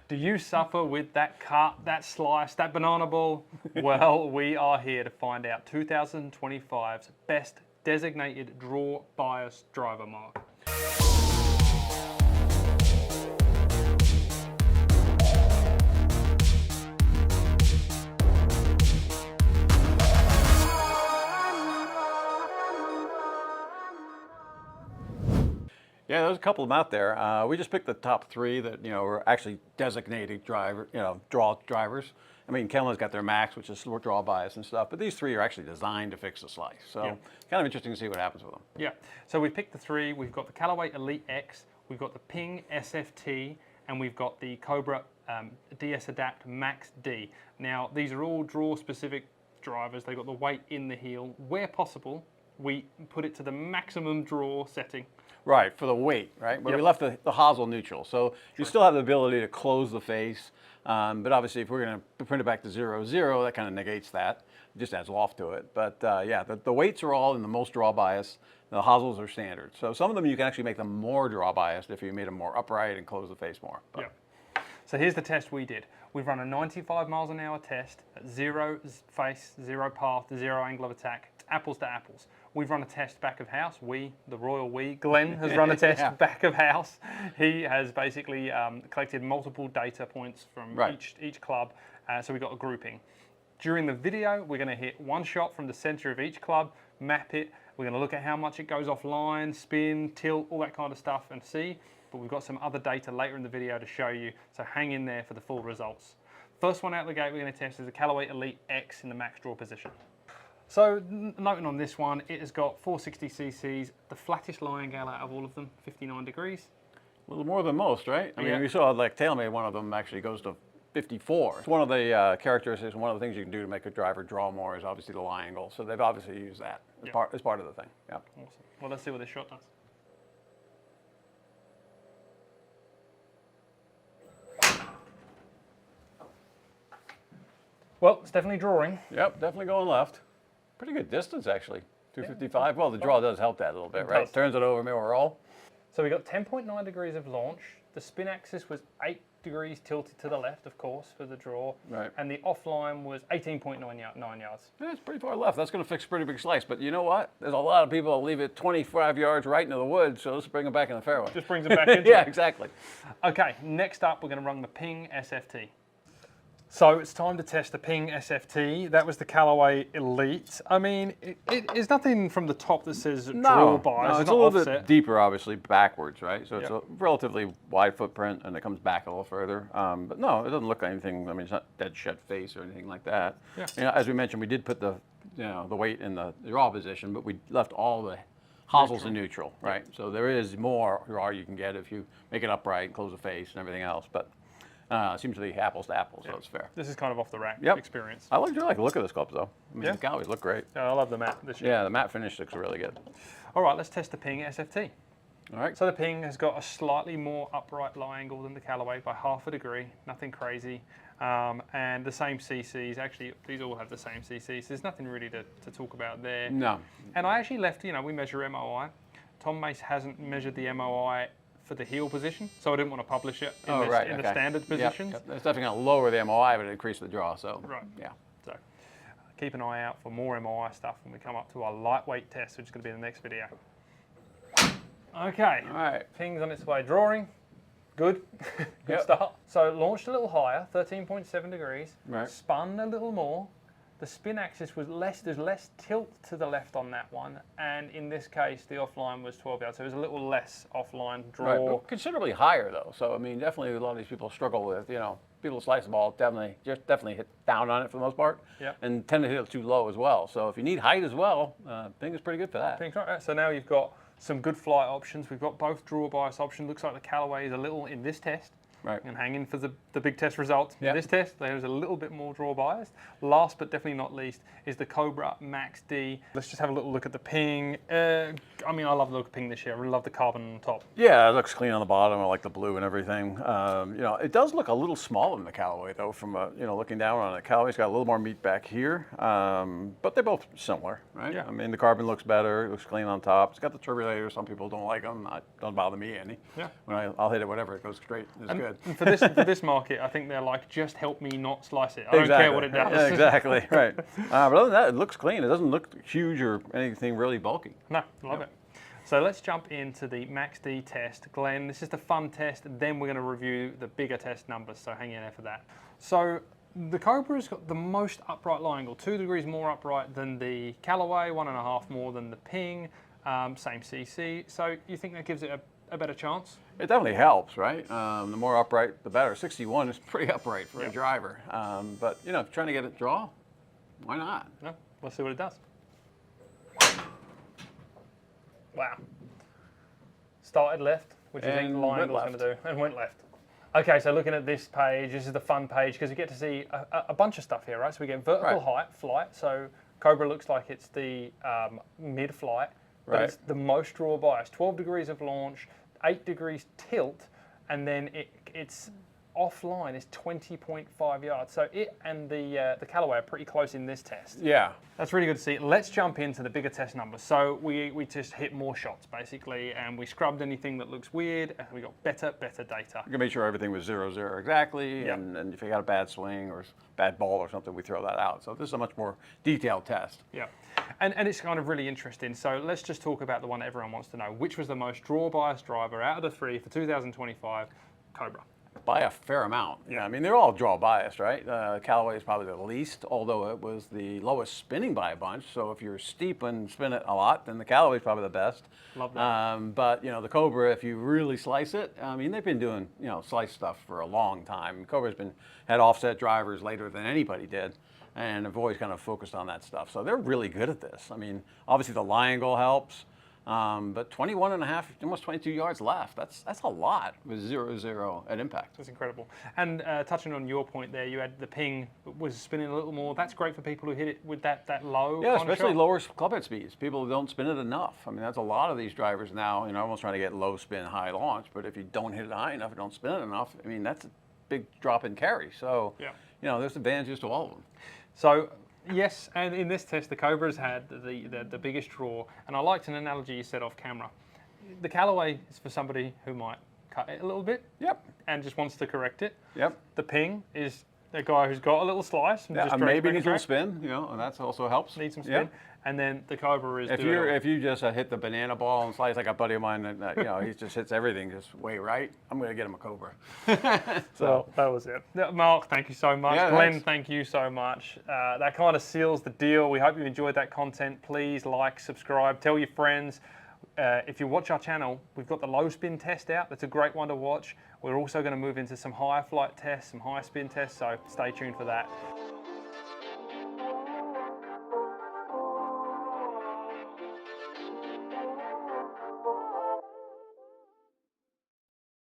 Do you suffer with that cut, that slice, that banana ball? Well, we are here to find out 2025's best designated draw bias driver mark. Yeah, there's a couple of them out there. We just picked the top three that were actually designated draw drivers. I mean, Kellen's got their max, which is draw bias and stuff, but these three are actually designed to fix the slice. So kind of interesting to see what happens with them. Yeah. So we picked the three. We've got the Callaway Elite X, we've got the Ping SFT, and we've got the Cobra DS Adapt Max D. Now, these are all draw-specific drivers. They've got the weight in the heel. Where possible, we put it to the maximum draw setting. Right, for the weight, right? But we left the hosel neutral. So you still have the ability to close the face, but obviously if we're going to print it back to 0-0, that kind of negates that. It just adds loft to it. But yeah, the weights are all in the most draw bias. The hosels are standard. So some of them you can actually make them more draw biased if you made them more upright and close the face more. Yeah. So here's the test we did. We've run a 95 miles an hour test at 0 face, 0 path, 0 angle of attack. It's apples to apples. We've run a test back of house. The royal Glenn has run a test back of house. He has basically collected multiple data points from each club. So we got a grouping. During the video, we're going to hit one shot from the center of each club, map it. We're going to look at how much it goes offline, spin, tilt, all that kind of stuff and see. But we've got some other data later in the video to show you. So hang in there for the full results. First one out of the gate we're going to test is the Callaway Elite X in the max draw position. So noting on this one, it has got 460 cc's, the flattest lying angle out of all of them, 59 degrees. A little more than most, right? I mean, we saw like TaylorMade, one of them actually goes to 54. It's one of the characteristics, one of the things you can do to make a driver draw more is obviously the lie angle. So they've obviously used that as part of the thing. Yeah. Awesome. Well, let's see what this shot does. Well, it's definitely drawing. Yep, definitely going left. Pretty good distance, actually. 255. Well, the draw does help that a little bit, right? Turns it over, mirror roll. So we got 10.9 degrees of launch. The spin axis was 8 degrees tilted to the left, of course, for the draw. Right. And the offline was 18.9 yards. Yeah, it's pretty far left. That's going to fix a pretty big slice. But you know what? There's a lot of people that leave it 25 yards right into the woods, so let's bring it back in the fairway. Just brings it back into Yeah, exactly. Okay, next up, we're going to run the Ping SFT. So it's time to test the Ping SFT. That was the Callaway Elite. I mean, it is nothing from the top that says draw bias. No, it's a little bit deeper, obviously, backwards, right? So it's a relatively wide footprint, and it comes back a little further. But no, it doesn't look like anything. I mean, it's not dead shed face or anything like that. Yeah. As we mentioned, we did put the weight in the draw position, but we left all the hosels in neutral, right? So there is more draw you can get if you make it upright and close the face and everything else. But it seems to be apples to apples, so it's fair. This is kind of off the rack experience. I really like the look of this club, though. I mean, the Calways look great. I love the matte this year. Yeah, the matte finish looks really good. All right, let's test the Ping SFT. All right. So the Ping has got a slightly more upright lie angle than the Callaway by ½ a degree, nothing crazy. And the same CCs, actually, these all have the same CCs. There's nothing really to talk about there. No. And I actually left, we measure MOI. Tom Mace hasn't measured the MOI for the heel position, so I didn't want to publish it in the standard positions. Yep. It's definitely going to lower the MOI, but increase the draw, so yeah. So keep an eye out for more MOI stuff when we come up to our lightweight test, which is going to be in the next video. Okay, all right. Ping's on its way drawing. Good, good start. So launched a little higher, 13.7 degrees, spun a little more. The spin axis was there's less tilt to the left on that one, and in this case, the offline was 12 yards, so it was a little less offline draw. Right, but considerably higher though. So I mean, definitely a lot of these people struggle with, people slice the ball, definitely hit down on it for the most part, and tend to hit it too low as well. So if you need height as well, Ping is pretty good for that. Ping's right. So now you've got some good flight options. We've got both draw bias options. Looks like the Callaway is a little in this test. Right. And hang in for the big test results. In this test, there's a little bit more draw biased. Last but definitely not least is the Cobra Max D. Let's just have a little look at the Ping. I mean, I love the look of Ping this year. I really love the carbon on top. Yeah, it looks clean on the bottom. I like the blue and everything. It does look a little smaller than the Callaway though. From looking down on it, Callaway's got a little more meat back here, but they're both similar, right? Yeah. I mean, the carbon looks better. It looks clean on top. It's got the turbulator. Some people don't like them. Don't bother me any. Yeah. When I'll hit it, whatever, it goes straight. It's good. good. For this market, I think they're like, just help me not slice it. I don't care what it does. Yeah, exactly, right. But other than that, it looks clean. It doesn't look huge or anything really bulky. No, love it. So let's jump into the Max D test. Glenn, this is the fun test, then we're going to review the bigger test numbers, so hang in there for that. So the Cobra's got the most upright lie angle, 2 degrees more upright than the Callaway, 1.5 more than the Ping, same CC. So you think that gives it a better chance? It definitely helps, right? The more upright, the better. 61 is pretty upright for a driver. But, you know, if you're trying to get it draw, why not? No, let's see what it does. Wow. Started left, which you think the lie angle's going to do, and went left. Okay, so looking at this page, this is the fun page because you get to see a bunch of stuff here, right? So we get vertical height, flight. So Cobra looks like it's the mid-flight, but it's the most draw bias. 12 degrees of launch, 8 degrees tilt, and then it's offline is 20.5 yards. So it and the Callaway are pretty close in this test. Yeah. That's really good to see. Let's jump into the bigger test numbers. So we just hit more shots basically, and we scrubbed anything that looks weird, and we got better data. You can make sure everything was 0-0 exactly, and if you got a bad swing or bad ball or something, we throw that out. So this is a much more detailed test. Yeah. And it's kind of really interesting. So let's just talk about the one everyone wants to know. Which was the most draw bias driver out of the 3 for 2025? Cobra. By a fair amount. Yeah, I mean, they're all draw biased, right? Callaway is probably the least, although it was the lowest spinning by a bunch. So if you're steep and spin it a lot, then the Callaway is probably the best. Love that. But, you know, the Cobra, if you really slice it, I mean, they've been doing, you know, slice stuff for a long time. Cobra's had offset drivers later than anybody did, and have always kind of focused on that stuff. So they're really good at this. I mean, obviously the lie angle helps. But 21.5, almost 22 yards left. That's a lot with 0-0 at impact. That's incredible. And touching on your point there, you had the Ping was spinning a little more. That's great for people who hit it with that low. Yeah, especially lower club head speeds. People don't spin it enough. I mean, that's a lot of these drivers now. You know, everyone's trying to get low spin, high launch. But if you don't hit it high enough, you don't spin it enough. I mean, that's a big drop in carry. So, you know, there's advantages to all of them. So. Yes, and in this test, the Cobra's had the biggest draw, and I liked an analogy you said off camera. The Callaway is for somebody who might cut it a little bit, and just wants to correct it. The Ping is a guy who's got a little slice, and just maybe needs a little spin, you know, and that also helps. Needs some spin. And then the Cobra is if you just hit the banana ball and slice, like a buddy of mine that you know, he just hits everything just way right, I'm going to get him a Cobra. So that was it. Mark, thank you so much. Glenn, thank you so much. That kind of seals the deal. We hope you enjoyed that content. Please like, subscribe, tell your friends. If you watch our channel, we've got the low spin test out. That's a great one to watch. We're also going to move into some higher flight tests, some higher spin tests, so stay tuned for that.